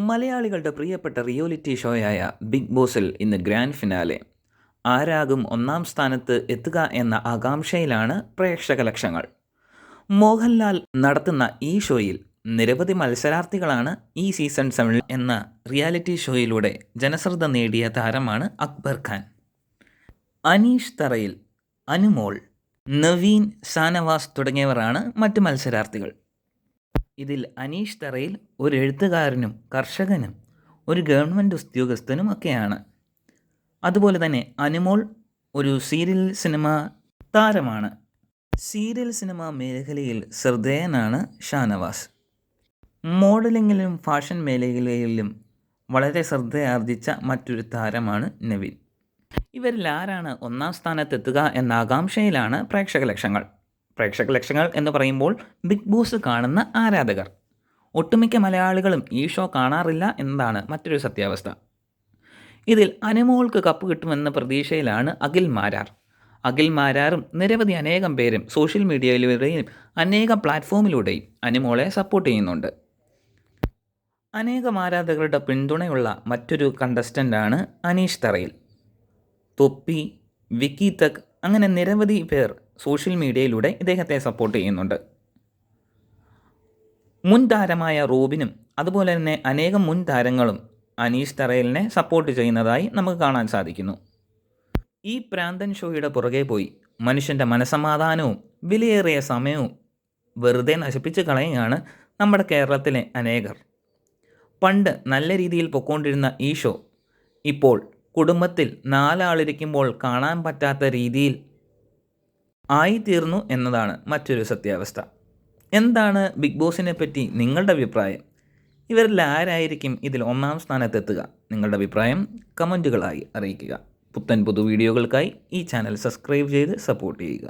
മലയാളികളുടെ പ്രിയപ്പെട്ട reality ഷോയായ big ബോസിൽ ഇന്ന് ഗ്രാൻഡ് ഫിനാലെ. ആരാകും ഒന്നാം സ്ഥാനത്ത് എത്തുക എന്ന ആകാംക്ഷയിലാണ് പ്രേക്ഷക ലക്ഷങ്ങൾ. മോഹൻലാൽ നടത്തുന്ന ഈ ഷോയിൽ നിരവധി മത്സരാർത്ഥികളാണ് ഈ സീസൺ 7 എന്ന റിയാലിറ്റി ഷോയിലൂടെ ജനശ്രദ്ധ നേടിയ താരമാണ് അക്ബർ ഖാൻ. അനീഷ് തറയിൽ, അനുമോൾ, നവീൻ, ഷാനവാസ് തുടങ്ങിയവരാണ് മറ്റ് മത്സരാർത്ഥികൾ. ഇതിൽ അനീഷ് തറയിൽ ഒരു എഴുത്തുകാരനും കർഷകനും ഒരു ഗവൺമെൻറ് ഉദ്യോഗസ്ഥനും ഒക്കെയാണ്. അതുപോലെ തന്നെ അനുമോൾ ഒരു സീരിയൽ സിനിമ താരമാണ്. സീരിയൽ സിനിമ മേഖലയിൽ ശ്രദ്ധേയനാണ് ഷാനവാസ്. മോഡലിങ്ങിലും ഫാഷൻ മേഖലയിലും വളരെ ശ്രദ്ധയാർജിച്ച മറ്റൊരു താരമാണ് നവീൻ. ഇവരിൽ ആരാണ് ഒന്നാം സ്ഥാനത്തെത്തുക എന്ന ആകാംക്ഷയിലാണ് പ്രേക്ഷക ലക്ഷങ്ങൾ എന്ന് പറയുമ്പോൾ ബിഗ് ബോസ് കാണുന്ന ആരാധകർ. ഒട്ടുമിക്ക മലയാളികളും ഈ ഷോ കാണാറില്ല എന്നതാണ് മറ്റൊരു സത്യാവസ്ഥ. ഇതിൽ അനുമോൾക്ക് കപ്പ് കിട്ടുമെന്ന പ്രതീക്ഷയിലാണ് അഖിൽ മാരാറും നിരവധി അനേകം പേരും സോഷ്യൽ മീഡിയയിലൂടെയും അനേകം പ്ലാറ്റ്ഫോമിലൂടെയും അനുമോളെ സപ്പോർട്ട് ചെയ്യുന്നുണ്ട്. അനേകം ആരാധകരുടെ പിന്തുണയുള്ള മറ്റൊരു കണ്ടസ്റ്റൻ്റാണ് അനീഷ് തറയിൽ. തൊപ്പി, വിക്കി തക് അങ്ങനെ നിരവധി പേർ സോഷ്യൽ മീഡിയയിലൂടെ ഇദ്ദേഹത്തെ സപ്പോർട്ട് ചെയ്യുന്നുണ്ട്. മുൻ താരമായ റോബിനും അതുപോലെ തന്നെ അനേകം മുൻ താരങ്ങളും അനീഷ് തറയിലിനെ സപ്പോർട്ട് ചെയ്യുന്നതായി നമുക്ക് കാണാൻ സാധിക്കുന്നു. ഈ പ്രാന്തൻ ഷോയുടെ പുറകെ പോയി മനുഷ്യൻ്റെ മനസമാധാനവും വിലയേറിയ സമയവും വെറുതെ നശിപ്പിച്ച് കളയുകയാണ് നമ്മുടെ കേരളത്തിലെ അനേകർ. പണ്ട് നല്ല രീതിയിൽ പൊക്കോണ്ടിരുന്ന ഈ ഷോ ഇപ്പോൾ കുടുംബത്തിൽ 4 ആളിരിക്കുമ്പോൾ കാണാൻ പറ്റാത്ത രീതിയിൽ ആയിത്തീർന്നു എന്നതാണ് മറ്റൊരു സത്യാവസ്ഥ. എന്താണ് ബിഗ് ബോസിനെ പറ്റി നിങ്ങളുടെ അഭിപ്രായം? ഇവരിൽ ആരായിരിക്കും ഇതിൽ ഒന്നാം സ്ഥാനത്തെത്തുക? നിങ്ങളുടെ അഭിപ്രായം കമൻറ്റുകളായി അറിയിക്കുക. പുത്തൻ പുതു വീഡിയോകൾക്കായി ഈ ചാനൽ സബ്സ്ക്രൈബ് ചെയ്ത് സപ്പോർട്ട് ചെയ്യുക.